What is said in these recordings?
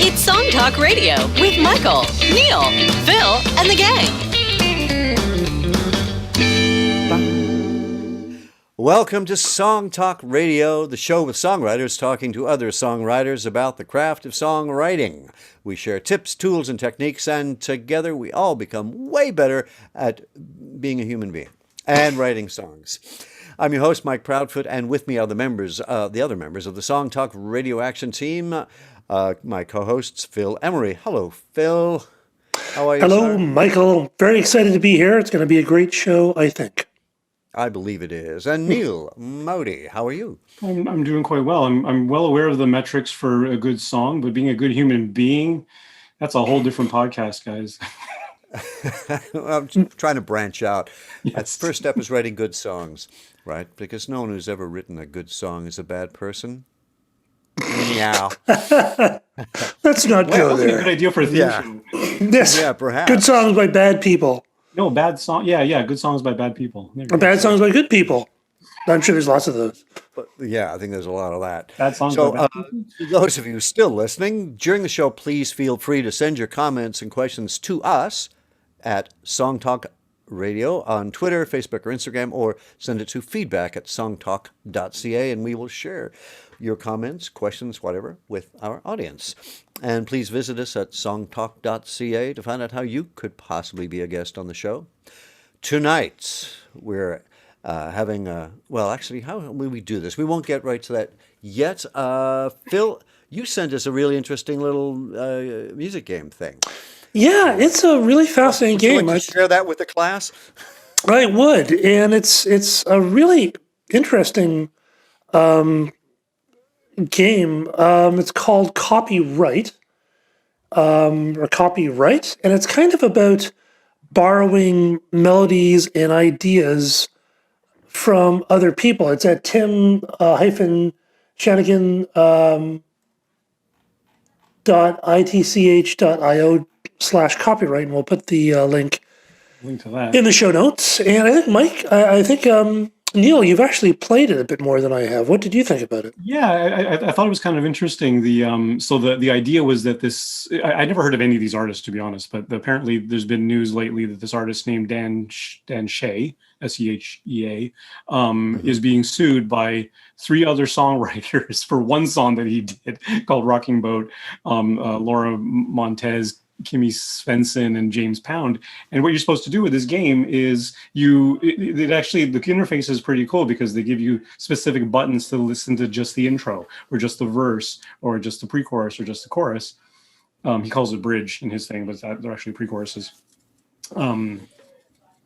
It's Songtalk Radio with Michael, Neil, Phil, and the gang. Welcome to Songtalk Radio, the show with songwriters talking to other songwriters about the craft of songwriting. We share tips, tools, and techniques, and together we all become way better at being a human being and writing songs. I'm your host, Mike Proudfoot, and with me are the other members of the Songtalk Radio Action team. My co-hosts, Phil Emery. Hello, Phil. How are you, Hello, sir? Michael. Very excited to be here. It's going to be a great show, I think. I believe it is. And Neil Modi, how are you? I'm doing quite well. I'm well aware of the metrics for a good song, but being a good human being, that's a whole different podcast, guys. I'm trying to branch out. Yes. That first step is writing good songs, right? Because no one who's ever written a good song is a bad person. Meow. Let's not go That's a there. good idea for a theme show. Yes. Yeah, perhaps. Good songs by bad people. No, bad song. Yeah, good songs by bad people. There we Or go. bad songs by good people. I'm sure there's lots of those. But yeah, I think there's a lot of that. Bad songs So, by bad people. to those of you still listening, during the show, please feel free to send your comments and questions to us at Songtalk Radio on Twitter, Facebook, or Instagram, or send it to feedback@songtalk.ca, and we will share your comments, questions, whatever, with our audience. And please visit us at songtalk.ca to find out how you could possibly be a guest on the show. Tonight, we're having well, actually, how will we do this? We won't get right to that yet. Phil, you sent us a really interesting little music game thing. Yeah, it's a really fascinating Would you game. like to share that with the class? I would, and it's a really interesting game. It's called Copyright, or Copyright, and it's kind of about borrowing melodies and ideas from other people. It's at tim-shanagan.itch.io/copyright, and we'll put the link Link to that. in the show notes. And I think, Mike, I think, Neil, you've actually played it a bit more than I have. What did you think about it? Yeah, I thought it was kind of interesting. The idea was that I never heard of any of these artists, to be honest, but apparently there's been news lately that this artist named Dan Shea, Shea, is being sued by 3 other songwriters for one song that he did called Rocking Boat, Laura Montez, Kimmy Svensson, and James Pound. And what you're supposed to do with this game is the interface is pretty cool because they give you specific buttons to listen to just the intro or just the verse or just the pre-chorus or just the chorus. He calls it bridge in his thing, but they're actually pre-choruses. And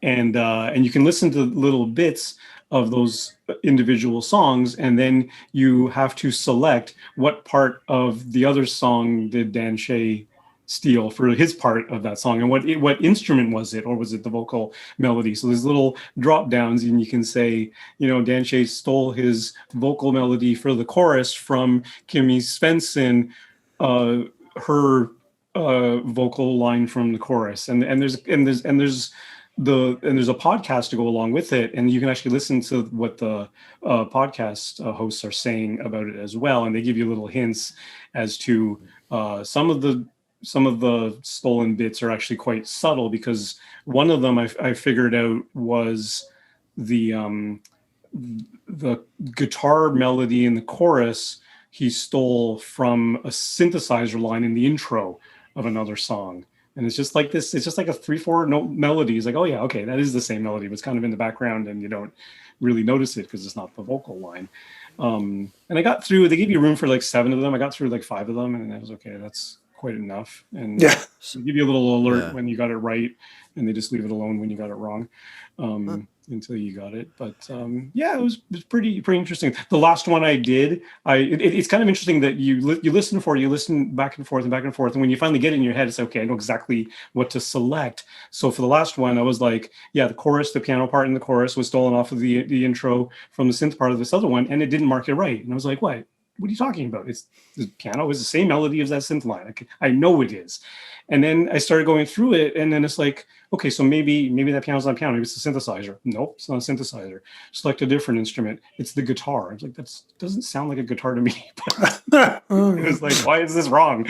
you can listen to little bits of those individual songs, and then you have to select what part of the other song did Dan Shea steal for his part of that song, and what instrument was it, or was it the vocal melody? So there's little drop downs, and you can say, Dan Shea stole his vocal melody for the chorus from Kimmy Svensson, her vocal line from the chorus, and there's a podcast to go along with it, and you can actually listen to what the podcast hosts are saying about it as well, and they give you little hints as to some of the stolen bits are actually quite subtle, because one of them I figured out was the guitar melody in the chorus he stole from a synthesizer line in the intro of another song. And it's just like this, it's just like a 3-4 note melody. It's like, oh yeah, okay, that is the same melody, but it's kind of in the background and you don't really notice it because it's not the vocal line. And I got through, they gave you room for like 7 of them. I got through like 5 of them, and I was okay, that's quite enough. And Yeah. they give you a little alert when you got it right, and they just leave it alone when you got it wrong, until you got it. But yeah, it was pretty interesting. The last one I did, it's kind of interesting that you listen back and forth, and when you finally get it in your head, it's okay, I know exactly what to select. So for the last one, I was like, yeah, the chorus, the piano part in the chorus was stolen off of the intro from the synth part of this other one, and it didn't mark it right. And I was like, what are you talking about? It's the piano is the same melody as that synth line. I know it is. And then I started going through it, and then it's like, okay, so maybe that piano's not a piano, maybe it's a synthesizer. Nope, it's not a synthesizer. Select a different instrument. It's the guitar. I was like, that doesn't sound like a guitar to me. It was like, why is this wrong?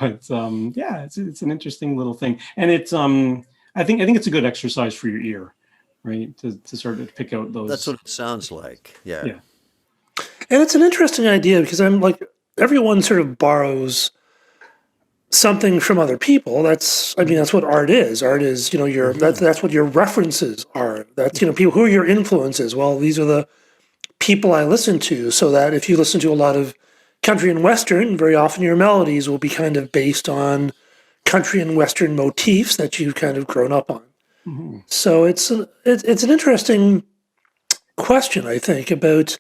But yeah, it's an interesting little thing, and it's I think it's a good exercise for your ear, right? To sort of pick out That's those. what it sounds like. Yeah. Yeah. And it's an interesting idea because I'm like, everyone sort of borrows something from other people. I mean, that's what art is. Art is, your that's what your references are. That's, people, who are your influences? Well, these are the people I listen to. So that if you listen to a lot of country and western, very often your melodies will be kind of based on country and western motifs that you've kind of grown up on. Mm-hmm. So it's an interesting question, I think, about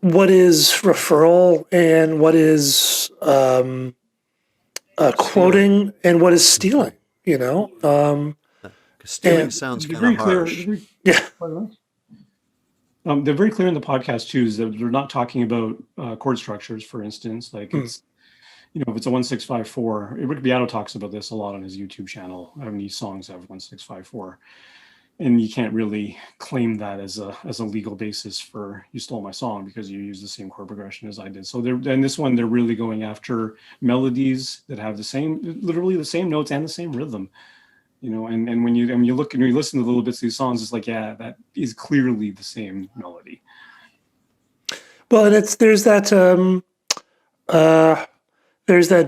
what is referral and what is quoting and what is stealing. Stealing And sounds They're kind of very clear. harsh. yeah, They're very clear in the podcast too, is that they're not talking about chord structures, for instance. Like it's, if it's a 1-6-5-4, Rick Beato talks about this a lot on his YouTube channel. How many songs have 1-6-5-4, and you can't really claim that as a legal basis for you stole my song because you used the same chord progression as I did. So and this one, they're really going after melodies that have literally the same notes and the same rhythm. And when you look and you listen to the little bits of these songs, it's like, yeah, that is clearly the same melody. well, and there's that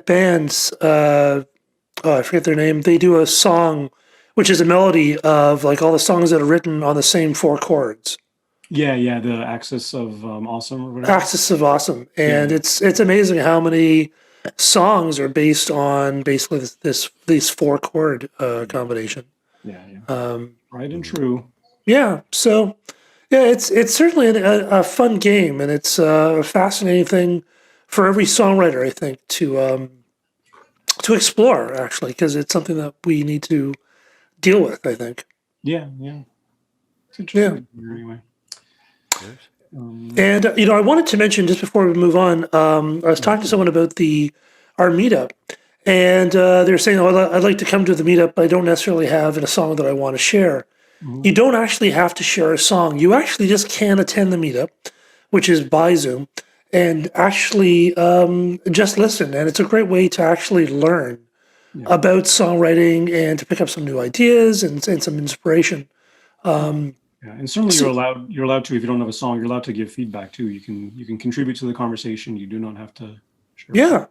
band. I forget their name. They do a song, which is a melody of like all the songs that are written on the same four chords. Yeah, the Axis of Awesome or whatever. Axis of Awesome, and it's amazing how many songs are based on basically these four chord combination. Yeah. Right and true. Yeah, so yeah, it's certainly a fun game, and it's a fascinating thing for every songwriter, I think, to explore actually, because it's something that we need to deal with, I think. Yeah. It's interesting. Yeah. Anyway. And I wanted to mention just before we move on, I was talking to someone about our meetup, and they were saying, "Oh, I'd like to come to the meetup, but I don't necessarily have a song that I want to share." Mm-hmm. You don't actually have to share a song. You actually just can attend the meetup, which is by Zoom, and actually just listen. And it's a great way to actually learn about songwriting and to pick up some new ideas and some inspiration. Yeah, and certainly you're allowed to, if you don't have a song, you're allowed to give feedback too. You can contribute to the conversation. You do not have to share. Yeah.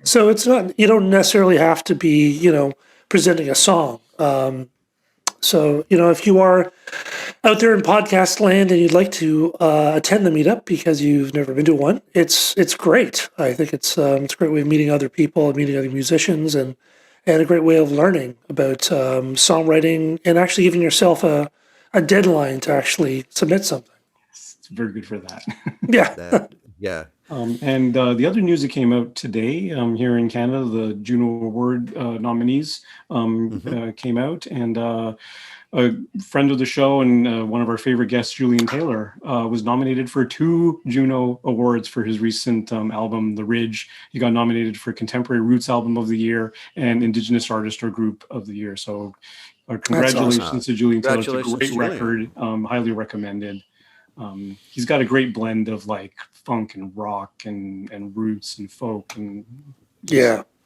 So it's not, you don't necessarily have to be, presenting a song. So, if you are out there in podcast land and you'd like to attend the meetup because you've never been to one, it's great. I think it's a great way of meeting other people and meeting other musicians and a great way of learning about songwriting and actually giving yourself a deadline to actually submit something. It's very good for that. Yeah. Yeah. And the other news that came out today here in Canada, the Juno Award nominees came out, and a friend of the show and one of our favorite guests, Julian Taylor, was nominated for 2 Juno Awards for his recent album, The Ridge. He got nominated for Contemporary Roots Album of the Year and Indigenous Artist or Group of the Year. So congratulations to Julian Taylor. It's a great record, highly recommended. He's got a great blend of like funk and rock and roots and folk, and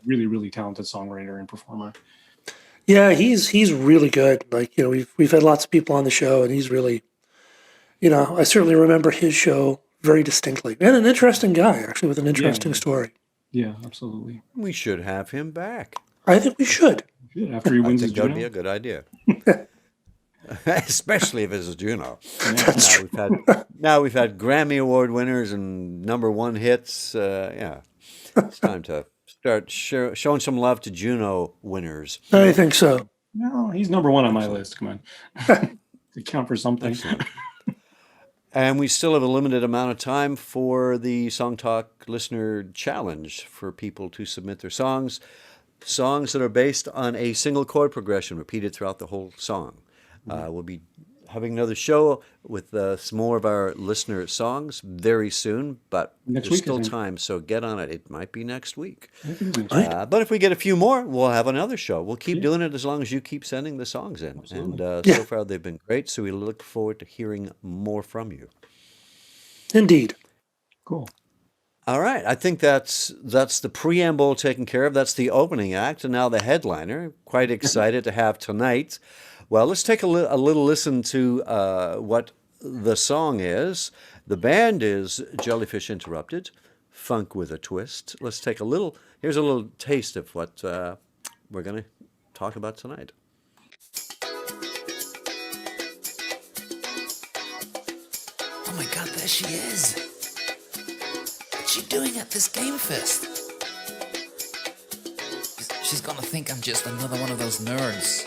really, really talented songwriter and performer. Yeah, he's really good. Like, we've had lots of people on the show, and he's really, I certainly remember his show very distinctly. And an interesting guy, actually, with an interesting story. Yeah, absolutely. We should have him back. I think we should. After he wins his That would Juno. be a good idea. Especially if it's a Juno. Now we've had Grammy Award winners and #1 hits. It's time to start showing some love to Juno winners. I think so. No, he's #1 on my list. Come on, to count for something. And we still have a limited amount of time for the Songtalk Listener Challenge for people to submit their songs that are based on a single chord progression repeated throughout the whole song. We'll be having another show with some more of our listener songs very soon, but there's still time, so get on it. It might be next week. But if we get a few more, we'll have another show. We'll keep doing it as long as you keep sending the songs in. Absolutely. And so far they've been great, so we look forward to hearing more from you. Indeed. Cool. All right, I think that's the preamble taken care of. That's the opening act, and now the headliner. Quite excited to have tonight. Well, let's take a little listen to what the song is. The band is Jellyfish Interrupted, Funk with a Twist. Let's take a little. Here's a little taste of what we're going to talk about tonight. Oh my God, there she is. What's she doing at this game fest? She's gonna think I'm just another one of those nerds.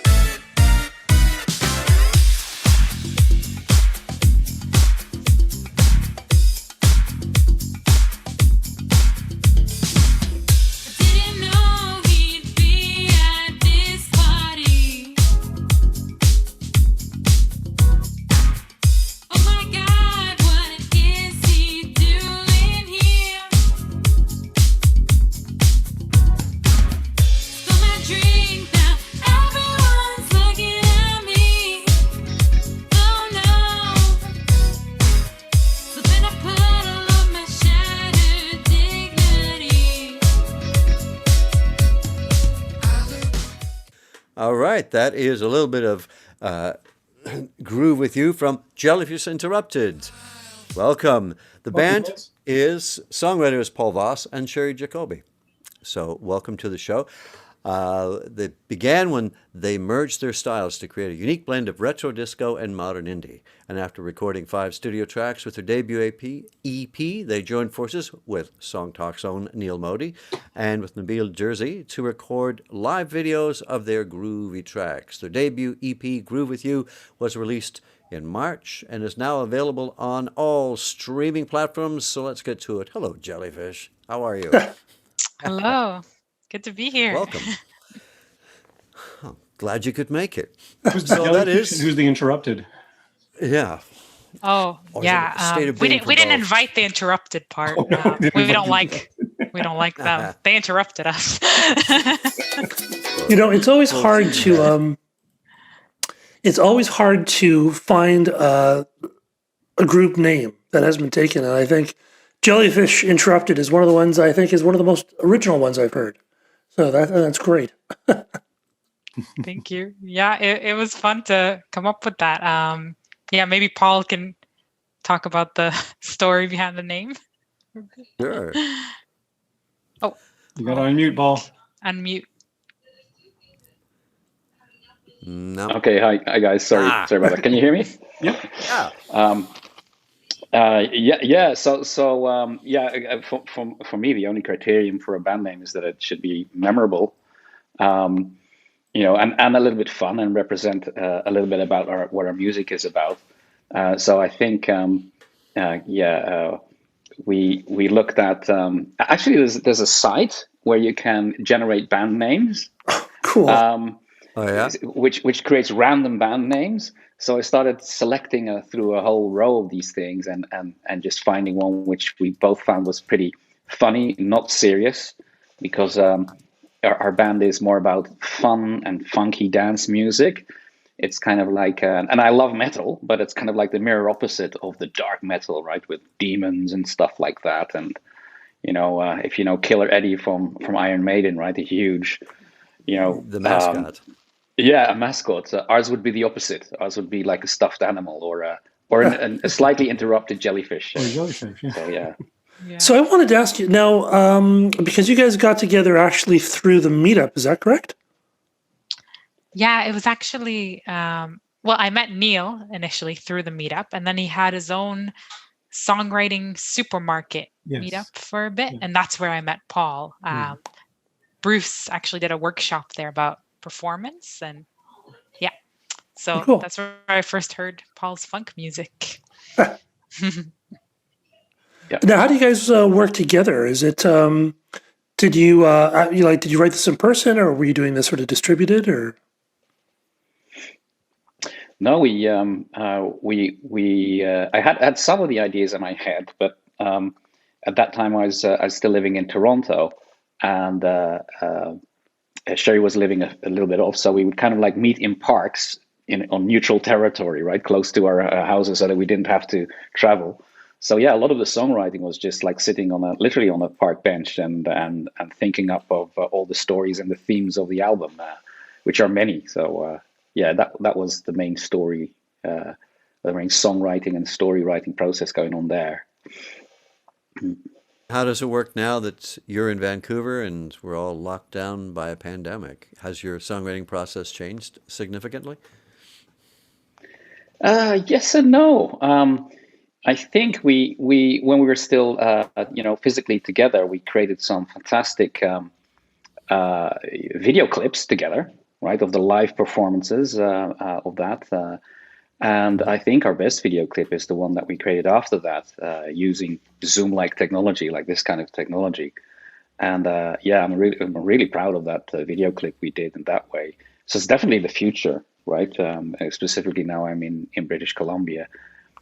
All right, that is a little bit of Groove with You from Jellyfish Interrupted. Welcome. The band is songwriters Paul Voss and Sherry Jacoby. So welcome to the show. They began when they merged their styles to create a unique blend of retro disco and modern indie. And after recording 5 studio tracks with their debut EP, they joined forces with Songtalk's own Neil Modi and with Nabil Jersey to record live videos of their groovy tracks. Their debut EP, Groove With You, was released in March and is now available on all streaming platforms. So let's get to it. Hello, Jellyfish. How are you? Hello. Good to be here. Welcome. Oh, glad you could make it. Who's the Jellyfish and who's the Interrupted? Yeah. Oh, Or is it yeah. a state of We being didn't. for We didn't both? invite the interrupted part. Oh, no, we We didn't don't invite like. We don't like them. They interrupted us. You know, it's always hard to find a group name that has been taken, and I think Jellyfish Interrupted is one of the ones I think is one of the most original ones I've heard. So that's great. Thank you. Yeah, it was fun to come up with that. Yeah, maybe Paul can talk about the story behind the name. Sure. Oh, You got to unmute, Paul. unmute. No. Okay, hi guys. Sorry about that. Can you hear me? Yep. Yeah. For me, the only criterion for a band name is that it should be memorable, and a little bit fun and represent a little bit about what our music is about. So I think, we looked at actually there's a site where you can generate band names. Cool. Oh, yeah? Which creates random band names. So I started selecting through a whole row of these things and just finding one which we both found was pretty funny, not serious, because our band is more about fun and funky dance music. It's kind of like, and I love metal, but it's kind of like the mirror opposite of the dark metal, right? With demons and stuff like that. And, if you know Killer Eddie from Iron Maiden, right? A huge, The mascot. a mascot. Ours would be the opposite. Ours would be like a stuffed animal or a slightly interrupted jellyfish. Or Jellyfish, yeah. So yeah. Yeah. So I wanted to ask you now, because you guys got together actually through the meetup, is that correct? Yeah, it was actually, I met Neil initially through the meetup, and then he had his own songwriting supermarket Yes. meetup for a bit, Yeah. and that's where I met Paul. Bruce actually did a workshop there about performance, and so Cool. that's where I first heard Paul's funk music. Now, how do you guys work together? Is it did you write this in person, or were you doing this sort of distributed, or? No, I had some of the ideas in my head, but at that time I was still living in Toronto, and Sherry was living a little bit off, so we would kind of like meet in parks on neutral territory, right, close to our houses, so that we didn't have to travel. So yeah, a lot of the songwriting was just like sitting on literally on a park bench and thinking up of all the stories and the themes of the album, which are many. So yeah, that was the main story, the main songwriting and story writing process going on there. How does it work now that you're in Vancouver and we're all locked down by a pandemic? Has your songwriting process changed significantly? Yes and no. I think we when we were still physically together, we created some fantastic video clips together, right, of the live performances of that. And I think our best video clip is the one that we created after that, using Zoom-like technology, like this kind of technology. And yeah, I'm really proud of that video clip we did in that way. So it's definitely the future, right? Specifically now I'm in British Columbia.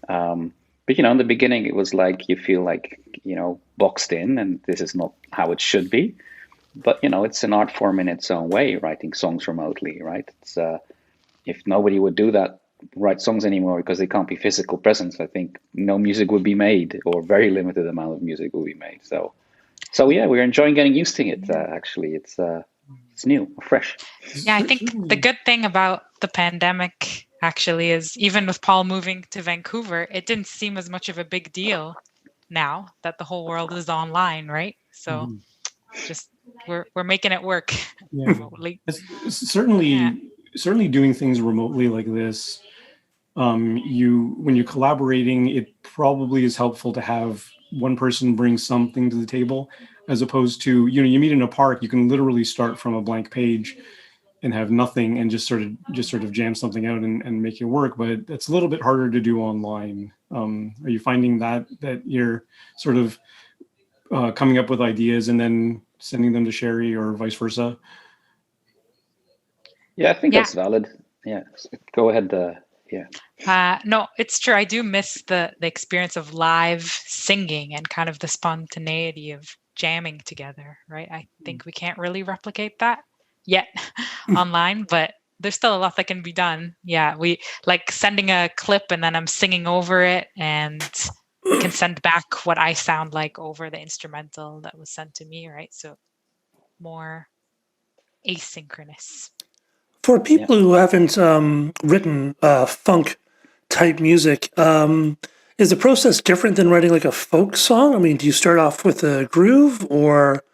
But in the beginning it was like you feel like boxed in, and this is not how it should be. But it's an art form in its own way, writing songs remotely, right? It's if nobody would do that, write songs anymore because they can't be physical presence, I think no music would be made, or very limited amount of music will be made. So yeah, we're enjoying getting used to it. Actually, it's new, fresh. Yeah, I think the good thing about the pandemic actually is even with Paul moving to Vancouver, it didn't seem as much of a big deal now that the whole world is online, right? So just we're making it work remotely. Certainly doing things remotely like this. When you're collaborating, it probably is helpful to have one person bring something to the table, as opposed to you meet in a park, you can literally start from a blank page and have nothing and just sort of jam something out and make it work. But it's a little bit harder to do online. Are you finding that you're sort of coming up with ideas and then sending them to Sherry, or vice versa? Yeah, I think that's valid. Yeah, go ahead. Yeah. No, it's true. I do miss the experience of live singing and kind of the spontaneity of jamming together, right? I think we can't really replicate that yet online, but there's still a lot that can be done. Yeah, we like sending a clip and then I'm singing over it, and I can send back what I sound like over the instrumental that was sent to me, right? So more asynchronous. For people who haven't written funk type music, is the process different than writing like a folk song? I mean, do you start off with a groove, or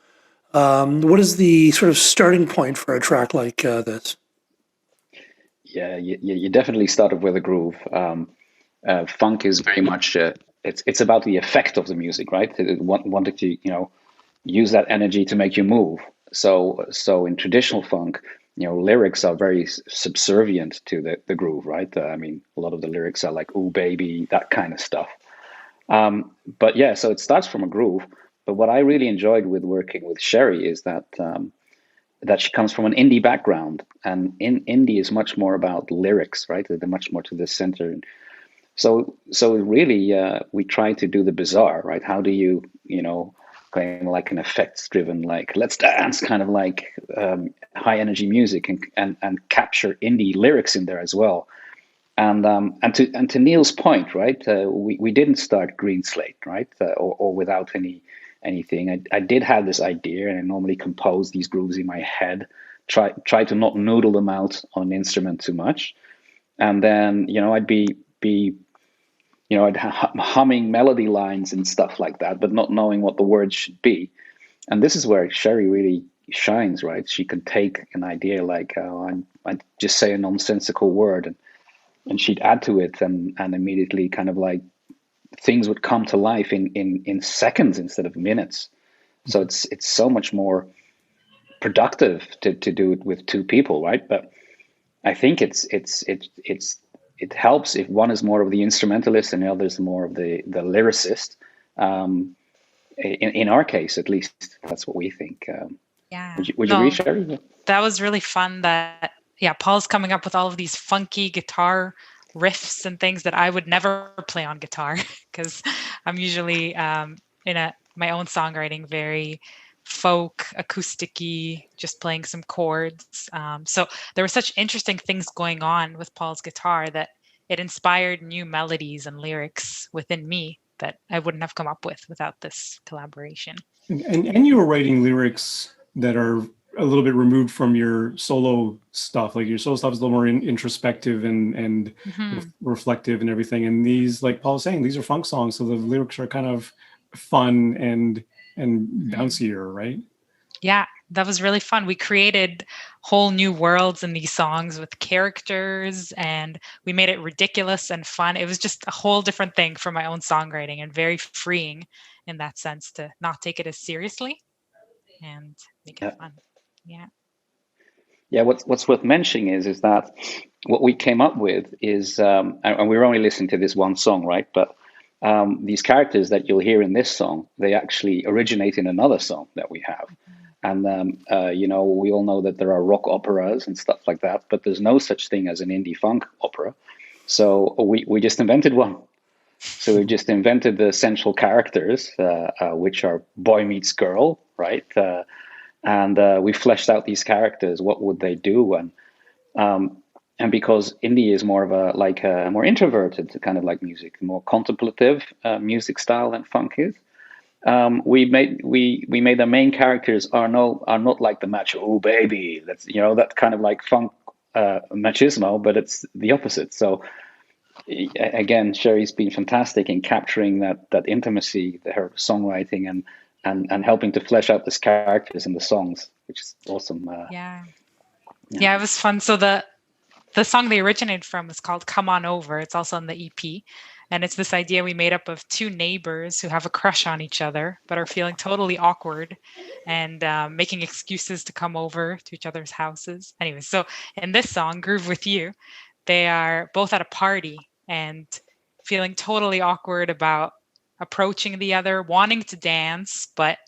what is the sort of starting point for a track like this? Yeah, you definitely started with a groove. Funk is very much it's about the effect of the music, right? It wanted to use that energy to make you move. So in traditional funk, lyrics are very subservient to the groove, right? I mean, a lot of the lyrics are like "ooh baby," that kind of stuff. But yeah, so it starts from a groove. But what I really enjoyed with working with Sherry is that she comes from an indie background, and in indie is much more about lyrics, right? They're much more to the center. So really, we try to do the bizarre, right? How do you, claim like an effects driven, like let's dance kind of like high energy music, and capture indie lyrics in there as well. And to Neil's point, right? We didn't start green slate, right? Or without anything. I did have this idea, and I normally compose these grooves in my head. Try to not noodle them out on an instrument too much, and then I'd be I'd humming melody lines and stuff like that, but not knowing what the words should be. And this is where Sherry really shines, right? She can take an idea like, I'd just say a nonsensical word, and she'd add to it, and immediately kind of like things would come to life in seconds instead of minutes. So it's so much more productive to do it with two people, right? But I think it helps if one is more of the instrumentalist and the other is more of the lyricist. In our case, at least, that's what we think. Yeah. Would you agree, Sherry? That was really fun. Paul's coming up with all of these funky guitar riffs and things that I would never play on guitar, because I'm usually in my own songwriting very folk, acoustic-y, just playing some chords. So there were such interesting things going on with Paul's guitar that it inspired new melodies and lyrics within me that I wouldn't have come up with without this collaboration. And you were writing lyrics that are a little bit removed from your solo stuff. Like your solo stuff is a little more introspective and reflective and everything. And these, like Paul was saying, these are funk songs, so the lyrics are kind of fun and bouncier, right? Yeah, that was really fun. We created whole new worlds in these songs with characters, and we made it ridiculous and fun. It was just a whole different thing for my own songwriting, and very freeing in that sense to not take it as seriously and make it fun. Yeah. Yeah, what's worth mentioning is that what we came up with is, and we're only listening to this one song, right? But these characters that you'll hear in this song, they actually originate in another song that we have. And, we all know that there are rock operas and stuff like that, but there's no such thing as an indie funk opera. So we just invented one. So we just invented the central characters, which are boy meets girl, right? And we fleshed out these characters. What would they do? And because indie is more of a more introverted kind of like music, more contemplative music style than funk is. We made the main characters are not like the macho baby. That's that kind of like funk machismo, but it's the opposite. So again, Sherry's been fantastic in capturing that intimacy, her songwriting, and helping to flesh out these characters in the songs, which is awesome. Yeah, it was fun. So the song they originated from is called "Come On Over." It's also on the EP. And it's this idea we made up of two neighbors who have a crush on each other, but are feeling totally awkward and making excuses to come over to each other's houses. Anyway, so in this song, Groove With You, they are both at a party and feeling totally awkward about approaching the other, wanting to dance, but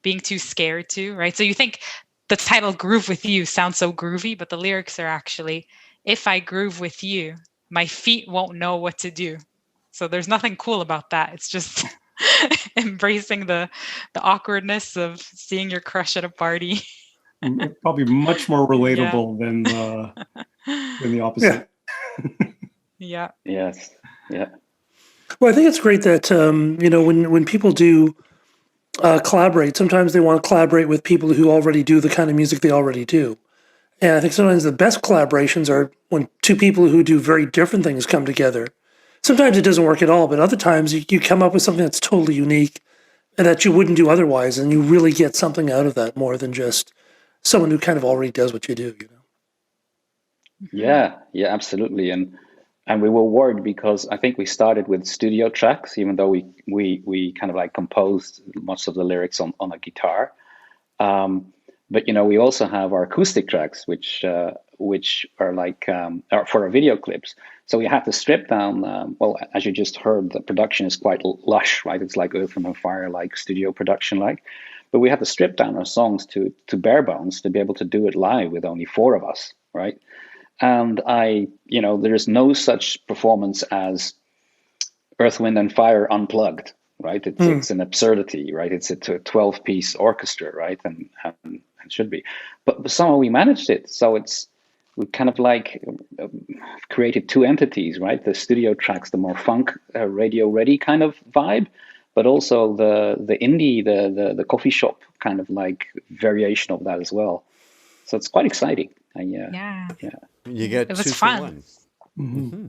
being too scared to, right? So you think the title Groove With You sounds so groovy, but the lyrics are actually, if I groove with you, my feet won't know what to do. So there's nothing cool about that. It's just embracing the awkwardness of seeing your crush at a party. Probably much more relatable than the opposite. Yeah. Yes. Yeah. Well, I think it's great that when people do collaborate, sometimes they want to collaborate with people who already do the kind of music they already do. And I think sometimes the best collaborations are when two people who do very different things come together. Sometimes it doesn't work at all, but other times you come up with something that's totally unique and that you wouldn't do otherwise, and you really get something out of that more than just someone who kind of already does what you do. Yeah, absolutely. And we were worried because I think we started with studio tracks, even though we kind of like composed much of the lyrics on a guitar. But we also have our acoustic tracks, which are like are for our video clips. So we had to strip down. Well, as you just heard, the production is quite lush, right? It's like Earth, Wind and Fire, like studio production, like. But we had to strip down our songs to bare bones to be able to do it live with only 4 of us, right? And there is no such performance as Earth, Wind and Fire unplugged, right? It's an absurdity, right? It's a 12-piece orchestra, right? And should be, but somehow we managed it. So we kind of like created 2 entities, right? The studio tracks, the more funk, radio ready kind of vibe, but also the indie, the coffee shop kind of like variation of that as well. So it's quite exciting. Yeah. You get it was 2 for fun. 1. Mm-hmm.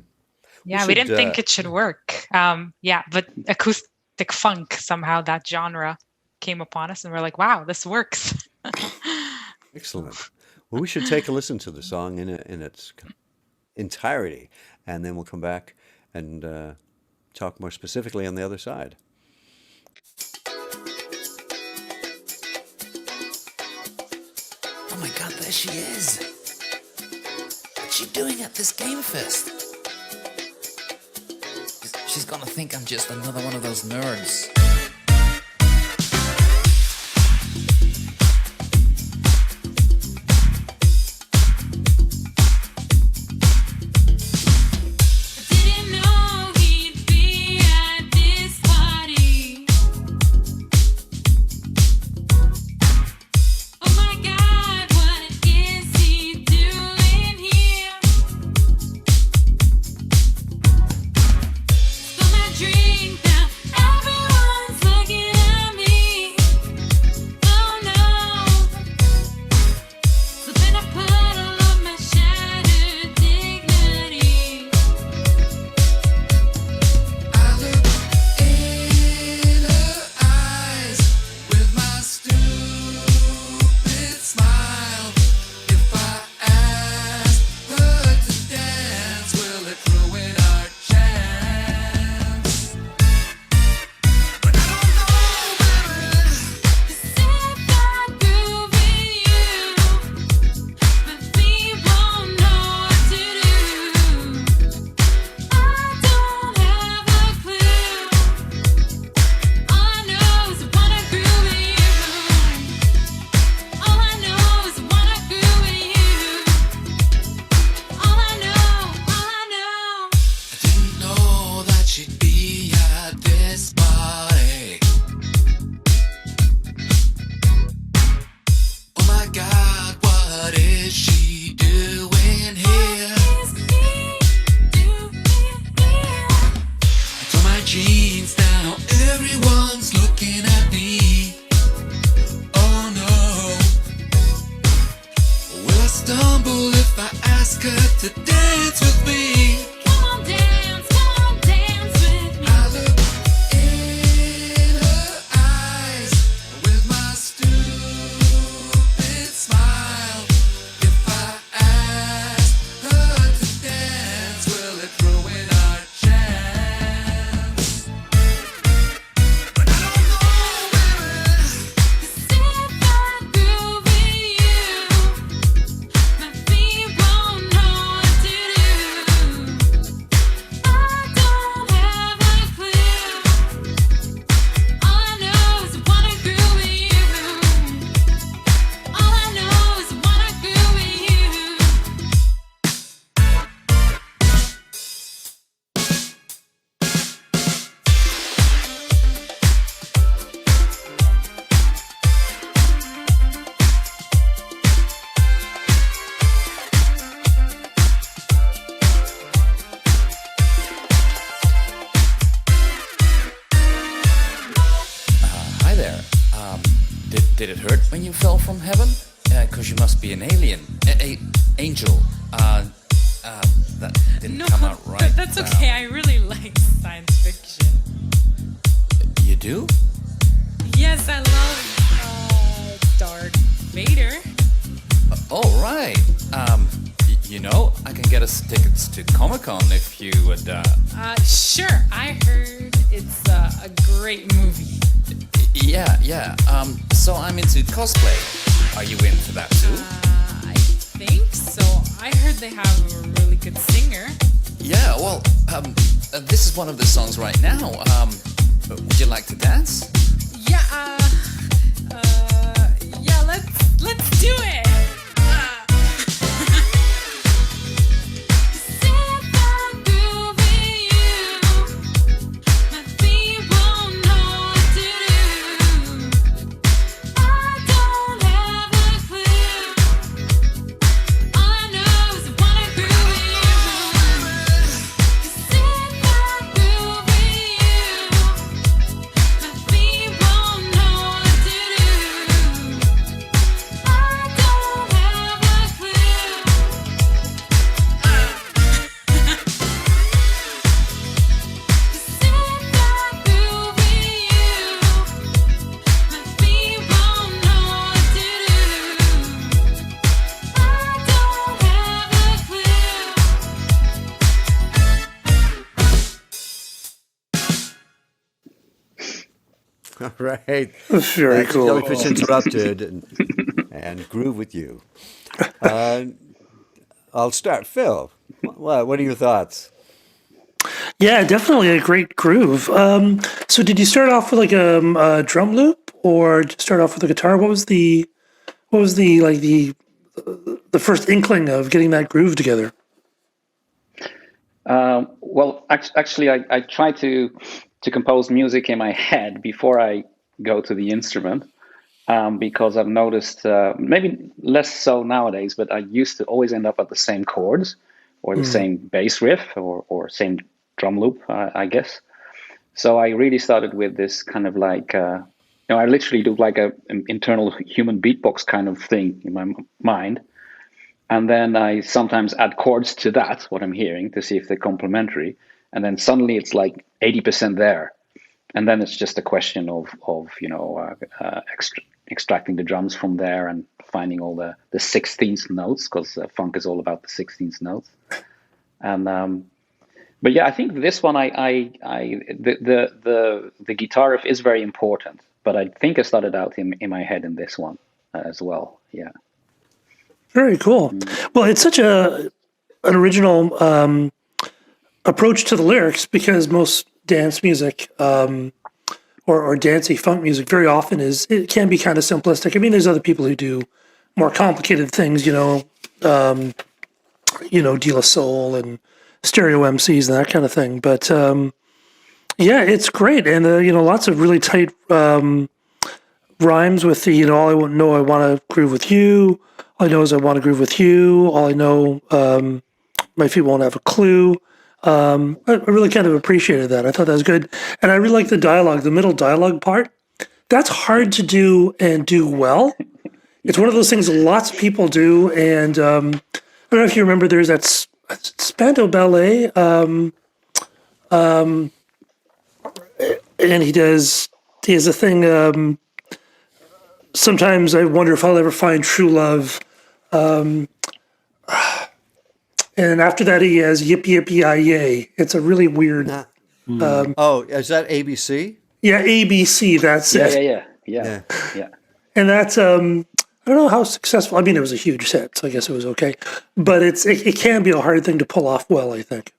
Yeah, we didn't think it should work. But acoustic funk, somehow that genre came upon us and we're like, wow, this works. Excellent. Well, we should take a listen to the song in its entirety, and then we'll come back and talk more specifically on the other side. Oh my god, there she is. What's she doing at this game fest? She's gonna think I'm just another one of those nerds. Drink now. ask her to dance with me. Come on, dance with me. I look in her eyes with my stupid smile. If I ask her to dance, will it ruin our chance? But I don't know, baby. 'Cause if I groove with you, my feet won't know what to do. I don't have a clue. All I know is I wanna groove with you. All I know is I wanna groove with you. Hi there. Did it hurt when you fell from heaven? Cause you must be an alien, angel. That didn't come out right. but that's okay. I really like science fiction. You do? Yes, I love Darth Vader. Oh, right. You know, I can get us tickets to Comic-Con if you would, Sure. I heard it's a great movie. yeah. So I'm into cosplay. Are you into that too? I think so. I heard they have a really good singer. Yeah, well, this is one of the songs right now. Would you like to dance? Yeah. Yeah. Let's do it. If I groove with you, my feet won't know what to do. I don't have a clue. All I know is I wanna groove with you. 'Cause if I groove with you, my feet won't know what to do. I don't have a clue. All right. Very That's cool. Jellyfish Interrupted and Groove with You. I'll start. Phil, what are your thoughts? Yeah, definitely a great groove. So did you start off with like a drum loop, or did you start off with a guitar? What was the first inkling of getting that groove together? Well, actually, I try to compose music in my head before I go to the instrument, because I've noticed, maybe less so nowadays, but I used to always end up at the same chords or the same bass riff or same drum loop, I guess. So I really started with this kind of like, I literally do like an internal human beatbox kind of thing in my mind. And then I sometimes add chords to that, what I'm hearing, to see if they're complementary. And then suddenly it's like 80% there. And then it's just a question of extracting the drums from there and finding all the 16th notes, because funk is all about the 16th notes. And but yeah, I think this one, the guitar riff is very important. But I think I started out in my head in this one as well. Yeah. Very cool. Well, it's such an original approach to the lyrics, because most dance music or dancey funk music very often it can be kind of simplistic. I mean, there's other people who do more complicated things, De La Soul and stereo MCs and that kind of thing. But yeah, it's great, and lots of really tight rhymes with the all I know I want to groove with you. All I know is I want to groove with you. All I know, my feet won't have a clue. I really kind of appreciated that. I thought that was good. And I really like the dialogue, the middle dialogue part. That's hard to do and do well. It's one of those things lots of people do. And don't know if you remember, there's that Spanto Ballet, and he has a thing, sometimes I wonder if I'll ever find true love. And after that, he has Yip Yip Yi Yay. It's a really weird. Oh, is that ABC? Yeah, ABC. That's Yeah, it. yeah. And that's I don't know how successful. I mean, it was a huge hit, so I guess it was okay. But it can be a hard thing to pull off well, I think.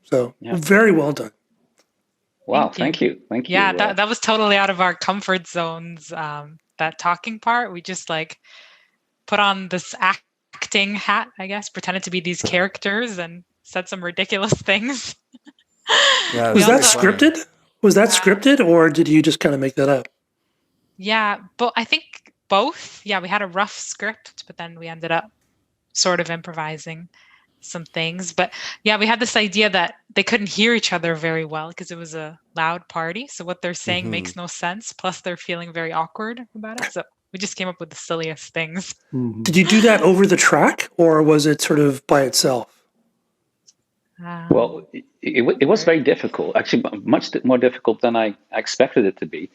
So very well done. Wow, thank you. Yeah, that was totally out of our comfort zones. That talking part, we just like put on this acting hat, I guess, pretended to be these characters and said some ridiculous things. Yeah, Was that also- scripted? Was that scripted, or did you just kind of make that up? Yeah, but I think both. Yeah, we had a rough script, but then we ended up sort of improvising some things. But yeah, we had this idea that they couldn't hear each other very well because it was a loud party. So what they're saying makes no sense. Plus, they're feeling very awkward about it. So we just came up with the silliest things. Did you do that over the track, or was it sort of by itself? Well, it was very difficult, actually, much more difficult than I expected it to be,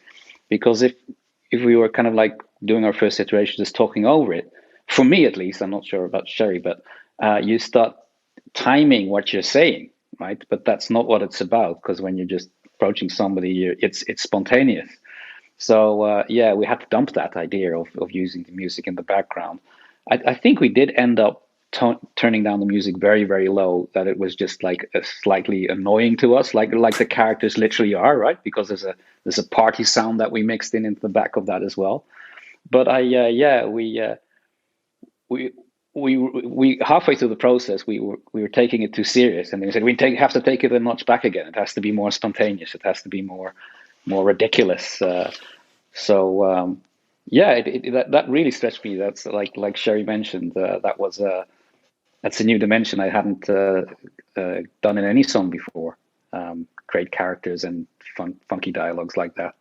because if we were kind of like doing our first iteration, just talking over it, for me at least, I'm not sure about Sherry, but you start timing what you're saying, right? But that's not what it's about, because when you're just approaching somebody, it's spontaneous. So yeah, we had to dump that idea of using the music in the background. I think we did end up turning down the music very, very low, that it was just like slightly annoying to us, like the characters literally are, right? Because there's a party sound that we mixed into the back of that as well. But we halfway through the process, we were taking it too serious, and we said have to take it a notch back again. It has to be more spontaneous. It has to be more ridiculous. Yeah, that really stretched me. That's like Sherry mentioned. That's a new dimension I hadn't done in any song before. Great characters and funky dialogues like that.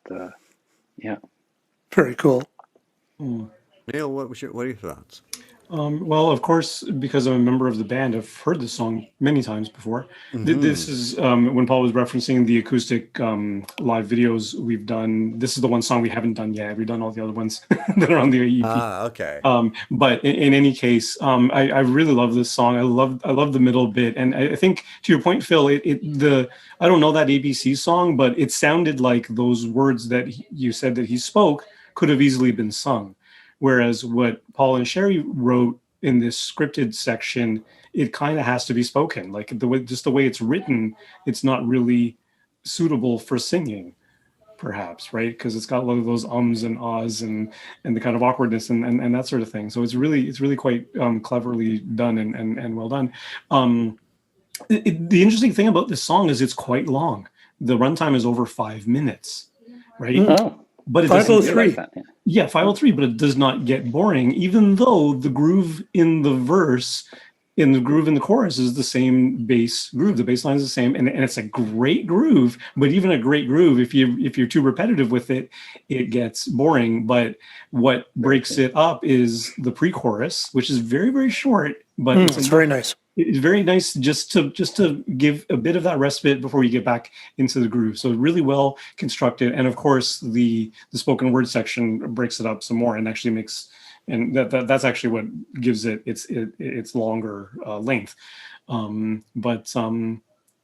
Yeah. Very cool. Neil, what are your thoughts? Well, of course, because I'm a member of the band, I've heard this song many times before. This is when Paul was referencing the acoustic live videos we've done. This is the one song we haven't done yet. We've done all the other ones that are on the EP. Okay. But in any case, I really love this song. I love the middle bit, and I think to your point, Phil, I don't know that ABC song, but it sounded like those words that you said that he spoke could have easily been sung. Whereas what Paul and Sherry wrote in this scripted section, it kind of has to be spoken. Like the way it's written, it's not really suitable for singing, perhaps, right? Because it's got a lot of those ums and ahs and the kind of awkwardness and that sort of thing. So it's really quite cleverly done and well done. The interesting thing about this song is it's quite long. The runtime is over 5 minutes, right? Oh. But it 503. Yeah, 503, but it does not get boring, even though the groove in the verse, in the groove in the chorus is the same bass groove. The bass line is the same, and it's a great groove. But even a great groove, if you're too repetitive with it, it gets boring. But what breaks it up is the pre-chorus, which is very, very short, but it's very nice. It's very nice just to give a bit of that respite before you get back into the groove. So really well constructed, and of course the spoken word section breaks it up some more and actually makes, and that's actually what gives it its longer length.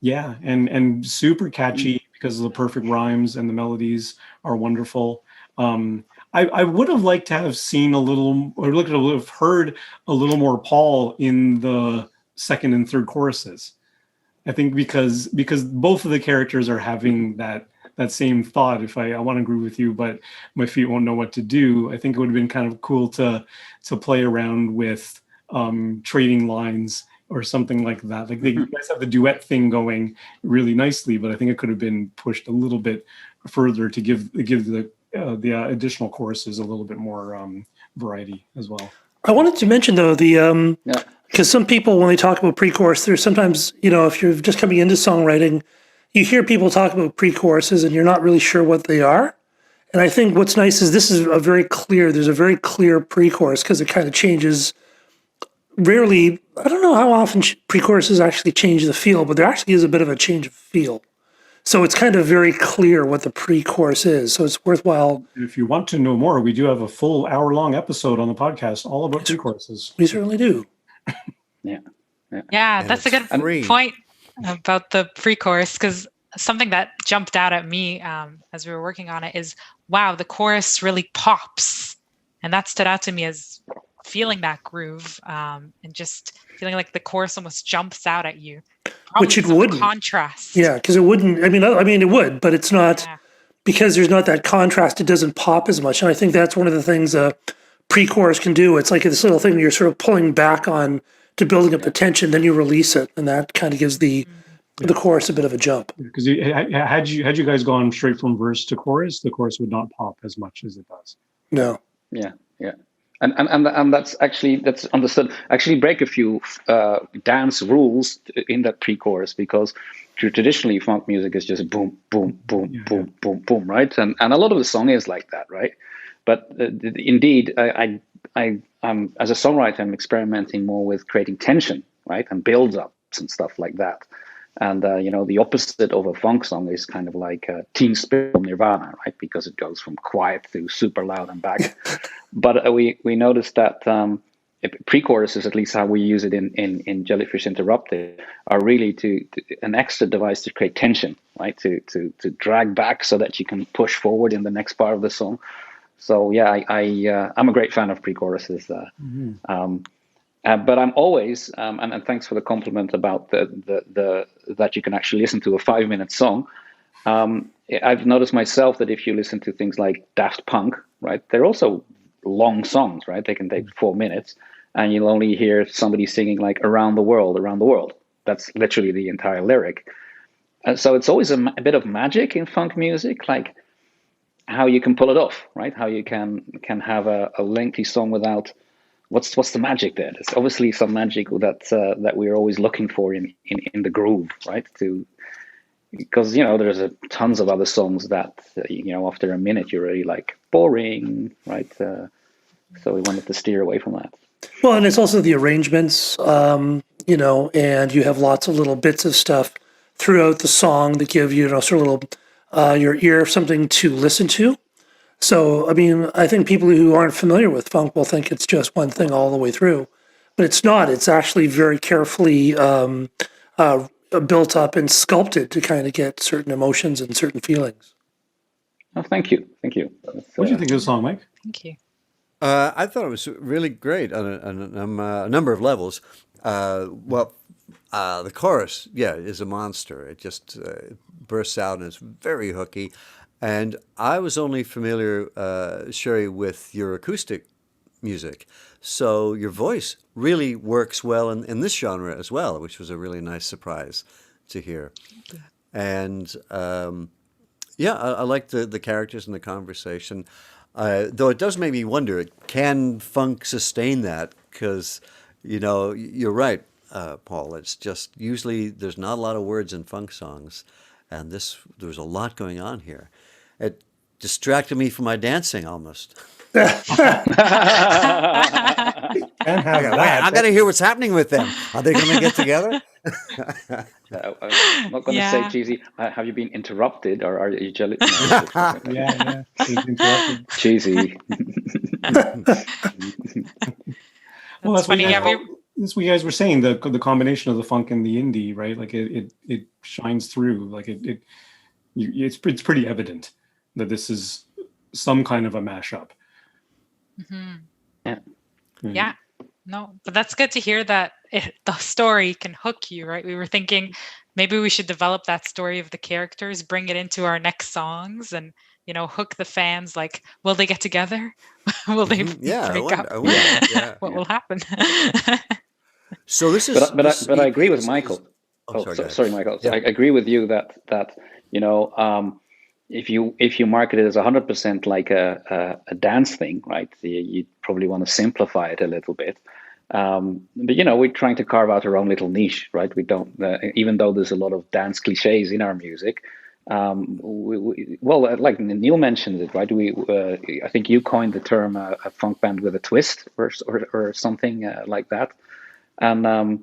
Yeah, and super catchy because of the perfect rhymes, and the melodies are wonderful. I would have liked to have seen heard a little more Paul in the second and third choruses. I think because both of the characters are having that same thought. If I want to groove with you, but my feet won't know what to do. I think it would have been kind of cool to play around with trading lines or something like that. Like you guys have the duet thing going really nicely, but I think it could have been pushed a little bit further to give the additional choruses a little bit more variety as well. I wanted to mention though because some people, when they talk about pre-chorus, there's sometimes, if you're just coming into songwriting, you hear people talk about pre-choruses and you're not really sure what they are. And I think what's nice is there's a very clear pre-chorus, because it kind of changes rarely, I don't know how often pre-choruses actually change the feel, but there actually is a bit of a change of feel. So it's kind of very clear what the pre-chorus is. So it's worthwhile. And if you want to know more, we do have a full hour-long episode on the podcast all about pre-choruses. We certainly do. Yeah. Yeah, And that's a it's good free. point about the pre-chorus, because something that jumped out at me as we were working on it is, wow, the chorus really pops. And that stood out to me as feeling that groove and just feeling like the chorus almost jumps out at you. Probably Which it because of the wouldn't. contrast. Yeah, because it wouldn't. I mean, it would, but it's not Yeah. because there's not that contrast. It doesn't pop as much, and I think that's one of the things a pre-chorus can do. It's like this little thing you're sort of pulling back on to building up the tension, then you release it, and that kind of gives the chorus a bit of a jump. Because had you guys gone straight from verse to chorus, the chorus would not pop as much as it does. No. Yeah, yeah, and that's understood. Actually, break a few dance rules in that pre-chorus, because traditionally funk music is just boom, boom, boom, boom, boom, boom, right? And a lot of the song is like that, right? But indeed, I'm as a songwriter, I'm experimenting more with creating tension, right, and build-ups and stuff like that. And the opposite of a funk song is kind of like Teen Spirit from Nirvana, right? Because it goes from quiet to super loud and back. But we noticed that pre-choruses, at least how we use it in Jellyfish Interrupted, are really to an extra device to create tension, right? To drag back so that you can push forward in the next part of the song. So yeah, I'm a great fan of pre-choruses. But I'm always, and thanks for the compliment about the that you can actually listen to a 5-minute song. I've noticed myself that if you listen to things like Daft Punk, right, they're also long songs, right? They can take 4 minutes, and you'll only hear somebody singing like around the world, around the world. That's literally the entire lyric. And so it's always a bit of magic in funk music, like how you can pull it off, right? How you can have a lengthy song without. What's the magic there? There's obviously some magic that we're always looking for in the groove, right? Because there's tons of other songs that after a minute you're already like boring, right? So we wanted to steer away from that. Well, and it's also the arrangements, and you have lots of little bits of stuff throughout the song that give you, sort of little your ear something to listen to. So, I mean, I think people who aren't familiar with funk will think it's just one thing all the way through, but it's not. It's actually very carefully built up and sculpted to kind of get certain emotions and certain feelings. Oh, thank you. What do you think of the song, Mike? Thank you. I thought it was really great on a number of levels. The chorus, is a monster. It just bursts out and it's very hooky. And I was only familiar, Sherry, with your acoustic music. So your voice really works well in this genre as well, which was a really nice surprise to hear. And I like the characters and the conversation. Though it does make me wonder, can funk sustain that? Because, you're right, Paul. It's just usually there's not a lot of words in funk songs. And there's a lot going on here. It distracted me from my dancing almost. I I got to hear what's happening with them. Are they going to get together? I'm not going to say cheesy. Have you been interrupted, or are you jealous? Yeah. Interrupted. Cheesy. Well, that's funny. That's what you guys were saying. The combination of the funk and the indie, right? Like it shines through. Like it's pretty evident that this is some kind of a mashup. Mm-hmm. Yeah. No, but that's good to hear that the story can hook you, right? We were thinking maybe we should develop that story of the characters, bring it into our next songs, and hook the fans. Like, will they get together? Will they break up? What will happen? So this is. But I agree with Michael. Sorry, Michael. Yeah. I agree with you that if you market it as 100% like a dance thing, right? You probably want to simplify it a little bit. But we're trying to carve out our own little niche, right? We don't, even though there's a lot of dance cliches in our music. Like Neil mentioned it, right? I think you coined the term a funk band with a twist, or something like that. I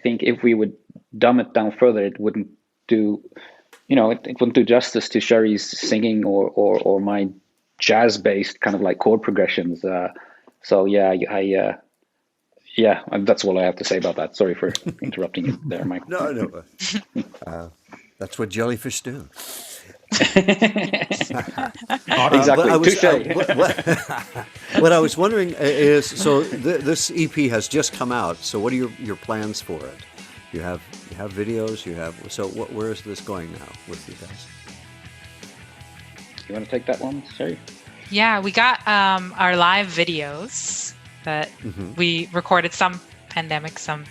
think if we would dumb it down further, it wouldn't do, it wouldn't do justice to Sherry's singing or my jazz-based kind of like chord progressions. So that's all I have to say about that. Sorry for interrupting you there, Mike. No. That's what jellyfish do. Exactly. What I was wondering is, so this EP has just come out. So what are your plans for it? You have videos. Where is this going now with you guys? You want to take that one, Sherry? Yeah, we got our live videos that we recorded, some pandemic, some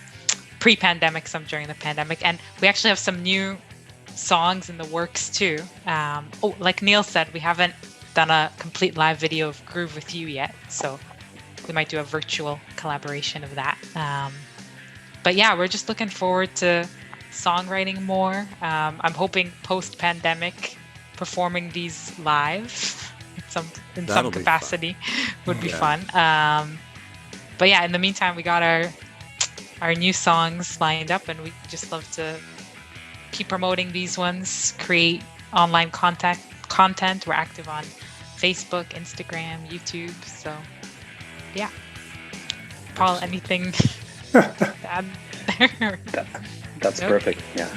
pre-pandemic, some during the pandemic, and we actually have some new songs in the works too. Like Neil said, we haven't done a complete live video of Groove With You yet, so we might do a virtual collaboration of that. But yeah, we're just looking forward to songwriting more. I'm hoping post-pandemic performing these live in some capacity would be fun. But yeah, in the meantime, we got our new songs lined up, and we just love to keep promoting these ones, create online content. We're active on Facebook, Instagram, YouTube. So yeah. Paul, anything to add there? That's perfect. Yeah.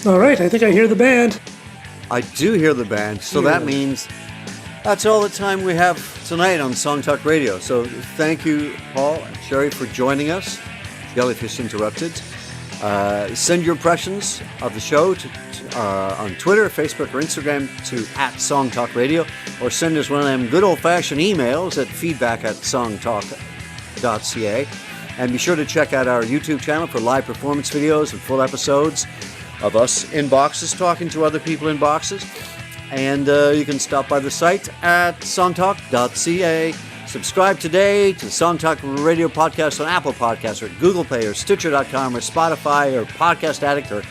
All right, I think I hear the band. I do hear the band, so that means that's all the time we have tonight on Song Talk Radio. So thank you, Paul and Sherry, for joining us. Jellyfish Interrupted. Send your impressions of the show on Twitter, Facebook, or Instagram to @SongTalkRadio, or send us one of them good old-fashioned emails at feedback@songtalk.ca. And be sure to check out our YouTube channel for live performance videos and full episodes of us in boxes talking to other people in boxes. And you can stop by the site at songtalk.ca. Subscribe today to Songtalk Radio Podcast on Apple Podcasts or Google Play or Stitcher.com or Spotify or Podcast Addict or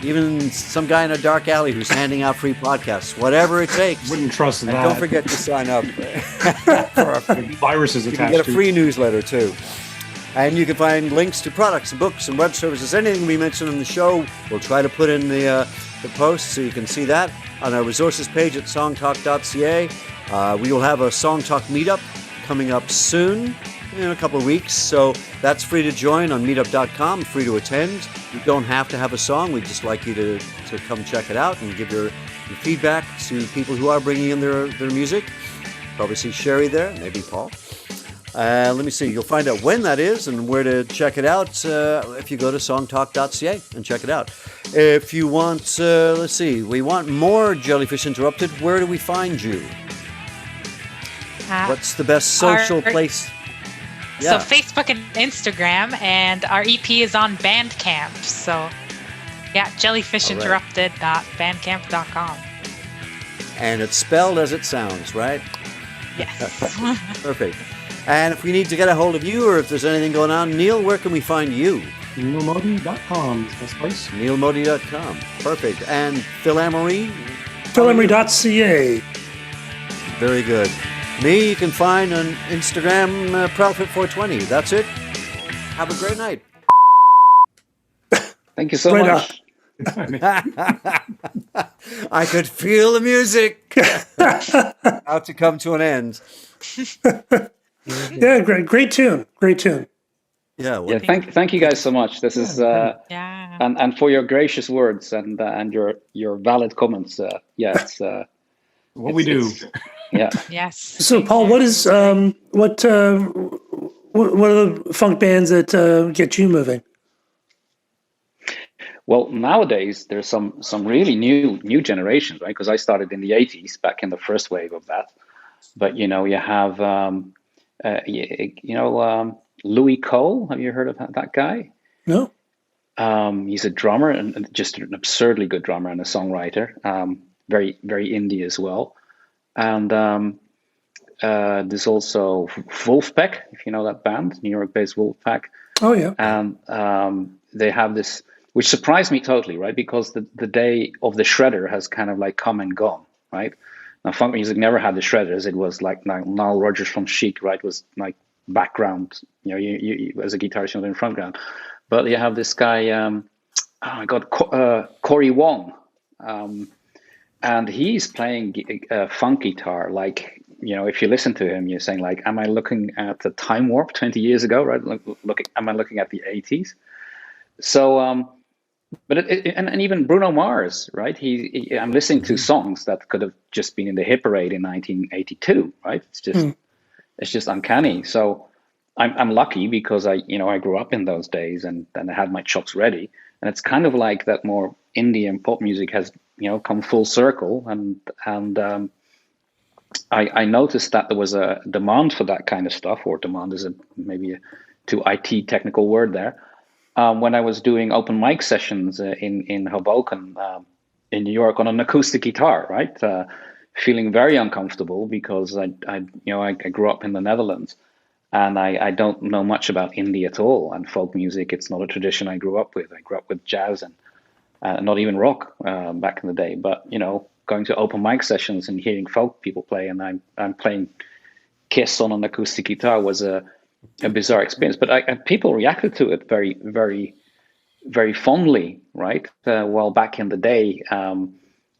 even some guy in a dark alley who's handing out free podcasts. Whatever it takes. Wouldn't trust And that. don't forget to sign up for our free. Viruses You attached can get a to free newsletter too. And you can find links to products and books and web services, anything we mention in the show. We'll try to put in the post so you can see that on our resources page at songtalk.ca. We will have a Song Talk meetup coming up soon, in a couple of weeks. So that's free to join on meetup.com, free to attend. You don't have to have a song. We'd just like you to come check it out and give your feedback to people who are bringing in their music. Probably see Sherry there, maybe Paul. Let me see. You'll find out when that is and where to check it out if you go to songtalk.ca and check it out. If you want, let's see, we want more Jellyfish Interrupted. Where do we find you? What's the best social place? So Facebook and Instagram, and our EP is on Bandcamp. So yeah, jellyfishinterrupted.bandcamp.com. And it's spelled as it sounds, right? Yes. Perfect. And if we need to get a hold of you or if there's anything going on, Neil, where can we find you? neilmodi.com is the best place. neilmodi.com. Perfect. And Phil Amory? philemory.ca. Very good. Me, you can find on Instagram, Proudfit420. That's it. Have a great night. Thank you so Right much. I could feel the music about to come to an end. Yeah, great tune. Great tune. Yeah. Yeah, thank you guys so much. This is Yeah. and for your gracious words and your valid comments. It's What we do. yeah. Yes. So, Paul, what is what are the funk bands that get you moving? Well, nowadays there's some really new generations, right? Because I started in the '80s, back in the first wave of that. But you have Louis Cole. Have you heard of that guy? No. He's a drummer and just an absurdly good drummer and a songwriter. Very very indie as well. And there's also Wolfpack, if you know that band, New York-based Wolfpack. Oh yeah. And they have this, which surprised me totally, right? Because the day of the shredder has kind of like come and gone, right? Now, funk music never had the shredders. It was like Nile Rodgers from Chic, right? Was like background. You know, you as a guitarist, you're not in front ground. But you have this guy, oh my God, Corey Wong, and he's playing funk guitar. Like, you know, if you listen to him, you're saying like, am I looking at the time warp 20 years ago, right? Am I looking at the 80s? So, but and even Bruno Mars, right? I'm listening to songs that could have just been in the hit parade in 1982, right? It's just uncanny. So I'm lucky because I grew up in those days and I had my chops ready. And it's kind of like that more indie and pop music has, come full circle. And I noticed that there was a demand for that kind of stuff, or demand is maybe a too IT technical word there. When I was doing open mic sessions in Hoboken, in New York, on an acoustic guitar, right? Feeling very uncomfortable because I grew up in the Netherlands, and I don't know much about indie at all, and folk music. It's not a tradition I grew up with. I grew up with jazz and not even rock back in the day. But going to open mic sessions and hearing folk people play, and I'm playing Kiss on an acoustic guitar was a bizarre experience. But people reacted to it very, very, very fondly, right? While back in the day,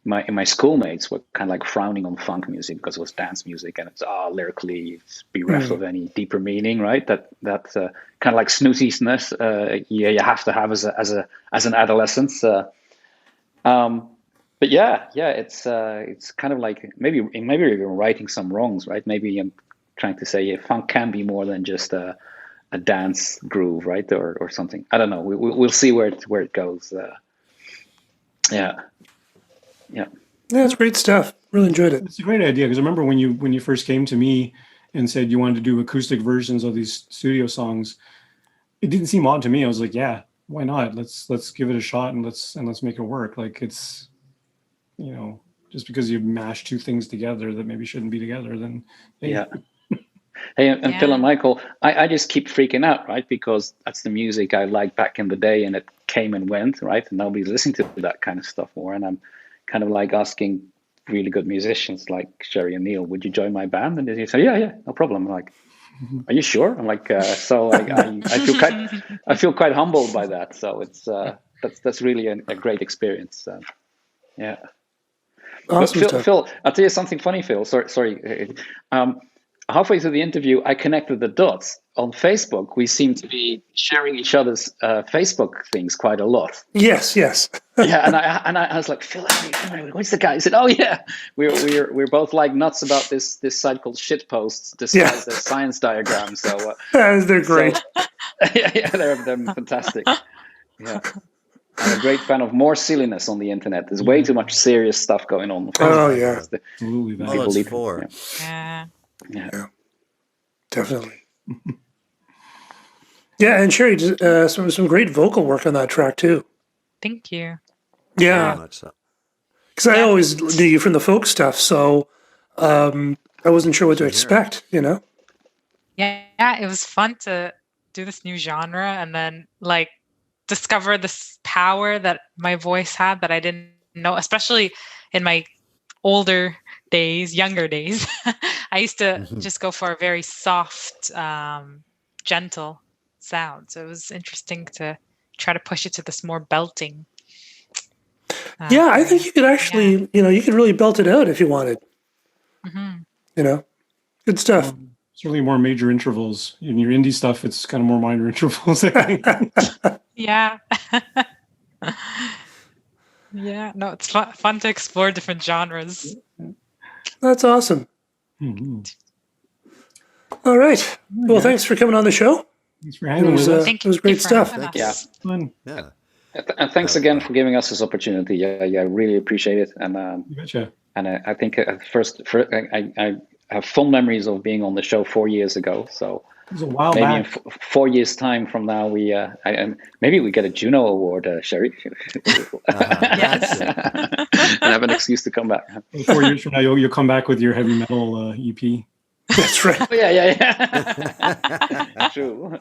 my schoolmates were kind of like frowning on funk music because it was dance music and it's lyrically it's bereft of any deeper meaning, right? That kind of like snootiness you have to have as an adolescent. But yeah, it's kind of like maybe you're even righting some wrongs, right? Maybe I'm trying to say funk can be more than just a dance groove, right, or something. I don't know. We'll see where it goes. Yeah. That's great stuff. Really enjoyed it. It's a great idea because I remember when you first came to me and said you wanted to do acoustic versions of these studio songs, it didn't seem odd to me. I was like, yeah, why not? Let's give it a shot and let's make it work. Like it's, just because you mash two things together that maybe shouldn't be together, then hey. Yeah. Hey, and Phil and Michael, I just keep freaking out, right? Because that's the music I liked back in the day, and it came and went, right? And nobody's listening to that kind of stuff more. And I'm kind of like asking really good musicians like Sherry and Neil, would you join my band? And they say, yeah, no problem. I'm like, are you sure? I'm like, so I feel quite humbled by that. So it's that's really a great experience. Yeah. Awesome stuff. Phil, I'll tell you something funny, Phil. Sorry. Halfway through the interview, I connected the dots. On Facebook, we seem to be sharing each other's Facebook things quite a lot. Yes. Yeah, and I was like, Phil, what's the guy? He said, oh yeah, we're both like nuts about this site called Shitposts disguised as science diagrams. So they're great. So, yeah, they're fantastic. Yeah. I'm a great fan of more silliness on the internet. There's way too much serious stuff going on. Oh yeah, Absolutely. All it's for. Yeah. Definitely. Yeah, and Sherry, some great vocal work on that track too. Thank you. Very Yeah, much so. because I always knew you from the folk stuff, so I wasn't sure what to expect. Yeah, it was fun to do this new genre and then like discover this power that my voice had that I didn't know, especially in my younger days. I used to just go for a very soft, gentle sound. So it was interesting to try to push it to this more belting. Yeah, I think you could actually, you could really belt it out if you wanted. Good stuff. Certainly more major intervals. In your indie stuff, it's kind of more minor intervals. Yeah. Yeah, no, it's fun to explore different genres. That's awesome. Mm-hmm. All right. Well, thanks for coming on the show. Thanks for having us. Thank It was great you for stuff. having us. Yeah. Fun. Yeah. And thanks again for giving us this opportunity. Yeah, I really appreciate it. And You betcha. and I think I have fond memories of being on the show 4 years ago. So It was a while maybe in back. 4 years' time from now, maybe we get a Juno Award, Sherry, Yes. and have an excuse to come back. 4 years from now, you'll come back with your heavy metal EP. That's right. Oh, yeah. True.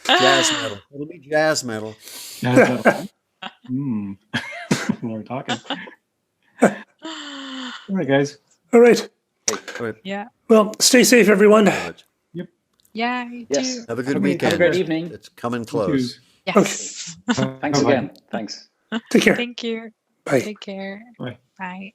Jazz metal. It'll be jazz metal. Jazz metal. We're talking. All right, guys. All right. All right. Yeah. Well, stay safe, everyone. Much. Yep. Yeah, you Yes. too. Have a good Have a weekend. great evening. It's coming close. Yes. Thanks Bye-bye. again. Thanks. Take care. Thank you. Bye. Take care. Bye. Bye.